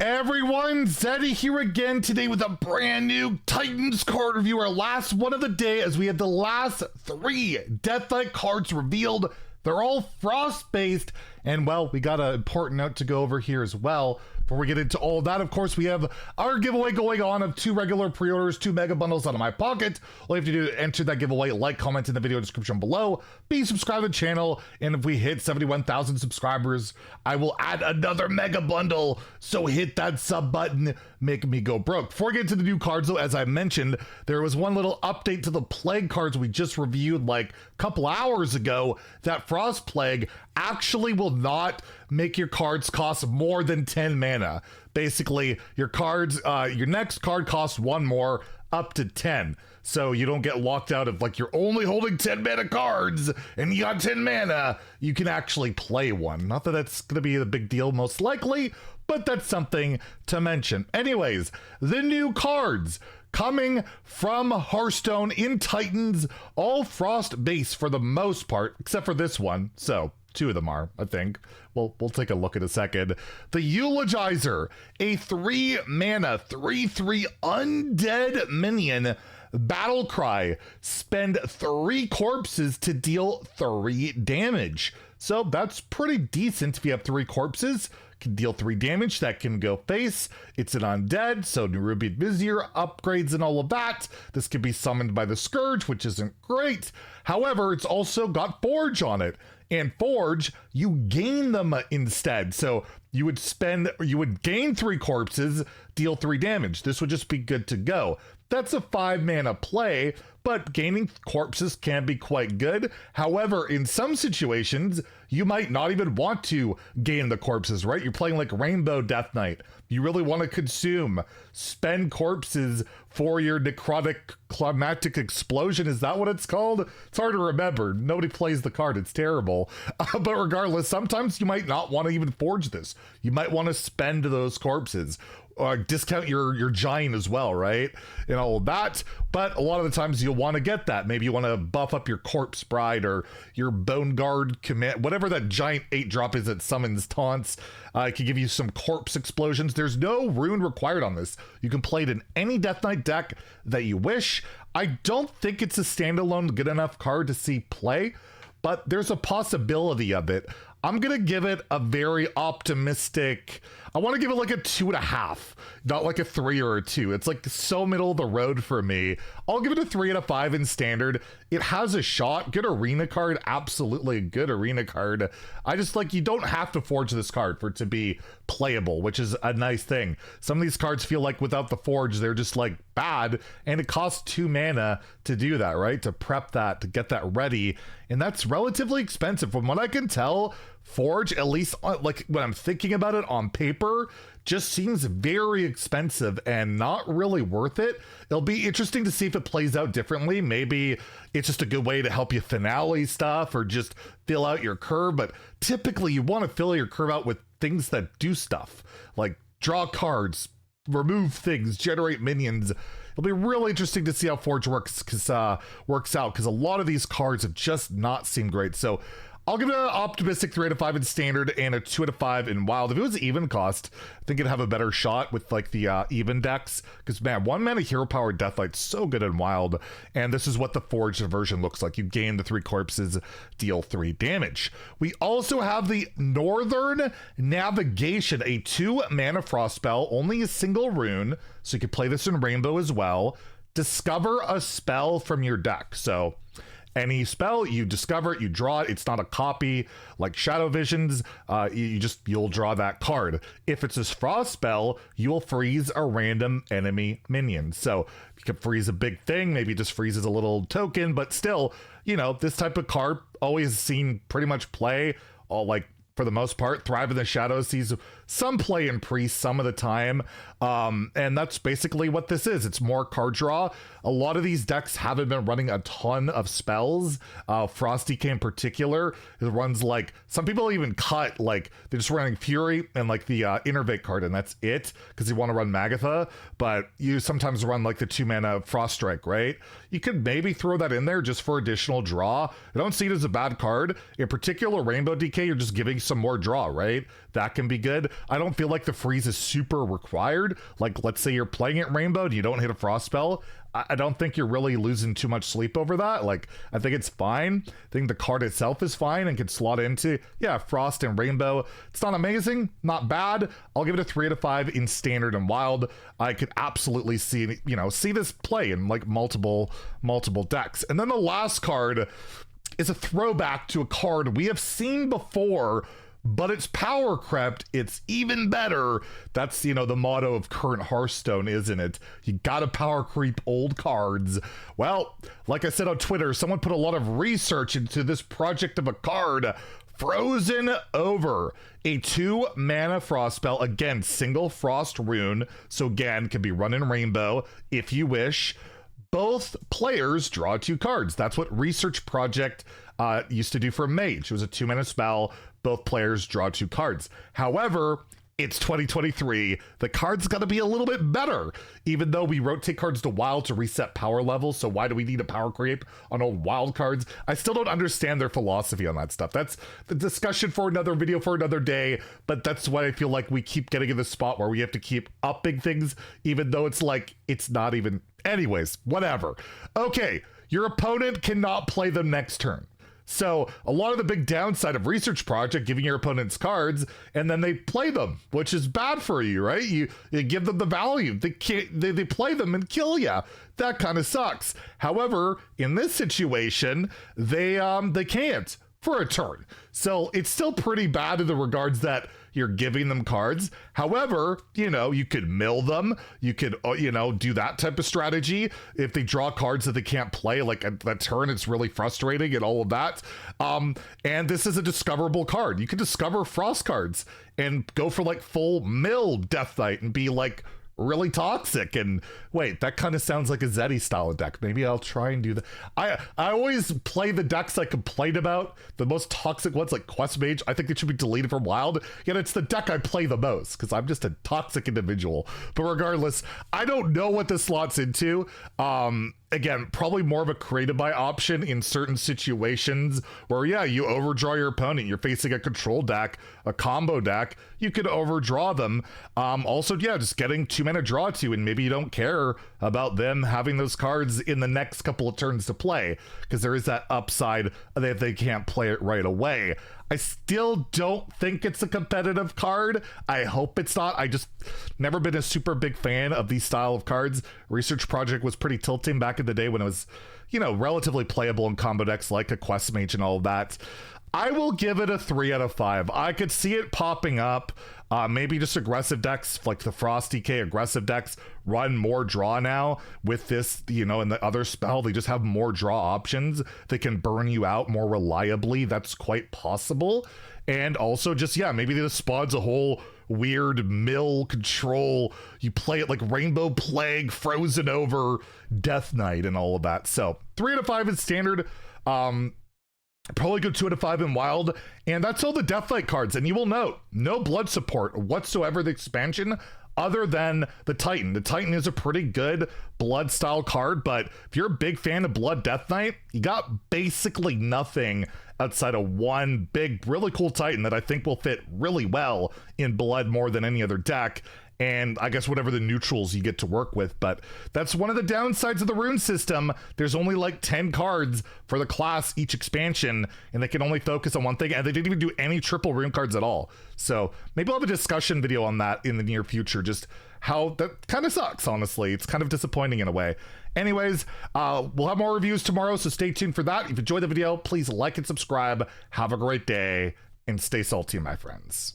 Everyone, Zeddy here again today with a brand new Titans card review, our last one of the day as we have the last 3 Death Knight cards revealed. They're all Frost-based, and well, we got an important note to go over here as well. Before we get into all of that, of course, we have our giveaway going on of 2 regular pre-orders, 2 mega bundles out of my pocket. All you have to do to enter that giveaway, like, comment in the video description below, be subscribed to the channel, and if we hit 71,000 subscribers, I will add another mega bundle. So hit that sub button, make me go broke. Before we get to the new cards though, as I mentioned, there was one little update to the Plague cards we just reviewed like a couple hours ago. That Frost Plague actually will not make your cards cost more than 10 mana. Basically, your cards, your next card costs 1 more, up to 10. So you don't get locked out of like you're only holding 10 mana cards and you got 10 mana. You can actually play one. Not that that's going to be a big deal most likely, but that's something to mention. Anyways, the new cards coming from Hearthstone in Titans, all Frost based for the most part, except for this one. So 2 of them are, I think. We'll take a look in a second. The Eulogizer, a 3 mana, 3/3 undead minion. Battle Cry, spend 3 corpses to deal 3 damage. So that's pretty decent if you have 3 corpses. Can deal 3 damage, that can go face. It's an undead, so Nerubian Vizier upgrades and all of that. This can be summoned by the Scourge, which isn't great. However, it's also got Forge on it. And Forge, you gain them instead. So you would gain 3 corpses, deal 3 damage. This would just be good to go. That's a 5 mana play, but gaining corpses can be quite good. However, in some situations, you might not even want to gain the corpses, right? You're playing like Rainbow Death Knight. You really want to consume, spend corpses for your necrotic climatic explosion. Is that what it's called? It's hard to remember. Nobody plays the card. It's terrible. But regardless, sometimes you might not want to even forge this. You might want to spend those corpses. Discount your giant as well, right? And all of that. But a lot of the times you'll want to get that. Maybe you want to buff up your Corpse Bride or your Bone Guard command, whatever that giant 8-drop is that summons taunts. It can give you some corpse explosions. There's no rune required on this. You can play it in any Death Knight deck that you wish. I don't think it's a standalone good enough card to see play, but there's a possibility of it. I'm going to give it a very optimistic, I want to give it like a 2.5, not like a 3 or a 2. It's like so middle of the road for me. I'll give it a 3 out of 5 in standard. It has a shot. Good arena card. Absolutely a good arena card. I just like, you don't have to forge this card for it to be playable, which is a nice thing. Some of these cards feel like without the forge, they're just like bad, and it costs 2 mana to do that, right? To prep that, to get that ready. And that's relatively expensive. From what I can tell, Forge, at least like when I'm thinking about it on paper, just seems very expensive and not really worth it. It'll be interesting to see if it plays out differently. Maybe it's just a good way to help you finale stuff or just fill out your curve. But typically you want to fill your curve out with things that do stuff like draw cards, remove things, generate minions. It'll be really interesting to see how Forge works out, because a lot of these cards have just not seemed great. So I'll give it an optimistic 3 out of 5 in standard and a 2 out of 5 in wild. If it was even cost, I think it'd have a better shot with like the even decks. Because man, 1 mana hero power Death Knight's so good in wild. And this is what the forged version looks like. You gain the 3 corpses, deal 3 damage. We also have the Northern Navigation, a 2 mana frost spell, only a single rune. So you can play this in Rainbow as well. Discover a spell from your deck. So any spell, you discover it, you draw it. It's not a copy like Shadow Visions. You'll draw that card. If it's a frost spell, you will freeze a random enemy minion. So you can freeze a big thing, maybe it just freezes a little token, but still, you know, this type of card always seen pretty much play, all like for the most part. Thrive in the Shadows sees some play in Priest some of the time. And that's basically what this is. It's more card draw. A lot of these decks haven't been running a ton of spells. Frosty K in particular, it runs like, some people even cut, like, they're just running Fury and like the Innervate card, and that's it, because you want to run Magatha, but you sometimes run like the 2 mana Frost Strike, right? You could maybe throw that in there just for additional draw. I don't see it as a bad card. In particular, Rainbow DK, you're just giving some more draw, right? That can be good. I don't feel like the freeze is super required. Like, let's say you're playing it Rainbow and you don't hit a frost spell. I don't think you're really losing too much sleep over that. Like, I think it's fine. I think the card itself is fine and can slot into, yeah, Frost and Rainbow. It's not amazing, not bad. I'll give it a 3 out of 5 in Standard and Wild. I could absolutely see, you know, see this play in like multiple decks. And then the last card is a throwback to a card we have seen before, but it's power crept. It's even better. That's, you know, the motto of current Hearthstone, isn't it? You gotta power creep old cards. Well, like I said on Twitter, someone put a lot of research into this project of a card, Frozen Over, a 2-mana frost spell. Again, single frost rune, so again, can be run in Rainbow if you wish. Both players draw 2 cards. That's what Research Project used to do for Mage. It was a 2-mana spell. Both players draw 2 cards. However, it's 2023. The card's got to be a little bit better, even though we rotate cards to Wild to reset power levels. So why do we need a power creep on old Wild cards? I still don't understand their philosophy on that stuff. That's the discussion for another video for another day, but that's why I feel like we keep getting in the spot where we have to keep upping things, even though it's like, it's not even... Anyways, whatever. Okay, your opponent cannot play them next turn. So a lot of the big downside of Research Project, giving your opponents cards and then they play them, which is bad for you, right? You give them the value. They play them and kill you. That kind of sucks. However, in this situation, they can't for a turn. So it's still pretty bad in the regards that you're giving them cards. However, you know, you could mill them. You could, you know, do that type of strategy. If they draw cards that they can't play, like at that turn, it's really frustrating and all of that. And this is a discoverable card. You can discover Frost cards and go for like full mill Death Knight and be like really toxic. And wait, that kind of sounds like a Zeddy style deck. Maybe I'll try and do that. I always play the decks I complain about, the most toxic ones like Quest Mage. I think it should be deleted from Wild, yet it's the deck I play the most because I'm just a toxic individual. But regardless, I don't know what this slots into. Again, probably more of a creative buy option in certain situations where, yeah, you overdraw your opponent. You're facing a control deck, a combo deck. You could overdraw them. Also, yeah, just getting 2-mana draw to, and maybe you don't care about them having those cards in the next couple of turns to play because there is that upside that they can't play it right away. I still don't think it's a competitive card. I hope it's not. I just never been a super big fan of these style of cards. Research Project was pretty tilting back in the day when it was, you know, relatively playable in combo decks like a Quest Mage and all of that. I will give it a 3 out of 5. I could see it popping up. Maybe just aggressive decks like the Frost DK aggressive decks run more draw now with this, you know, and the other spell, they just have more draw options. They can burn you out more reliably. That's quite possible. And also just, yeah, maybe this spawns a whole weird mill control. You play it like Rainbow Plague, Frozen Over, Death Knight, and all of that. So 3 out of 5 is Standard. Probably go 2 out of 5 in Wild, and that's all the Death Knight cards. And you will note, no blood support whatsoever the expansion, other than the Titan. The Titan is a pretty good blood style card, but if you're a big fan of Blood Death Knight, you got basically nothing outside of one big, really cool Titan that I think will fit really well in Blood more than any other deck. And I guess whatever the neutrals you get to work with. But that's one of the downsides of the rune system. There's only like 10 cards for the class each expansion, and they can only focus on one thing, and they didn't even do any triple rune cards at all. So maybe I'll have a discussion video on that in the near future, just how that kind of sucks, honestly. It's kind of disappointing in a way. Anyways, we'll have more reviews tomorrow, so stay tuned for that. If you enjoyed the video, please like and subscribe. Have a great day, and stay salty, my friends.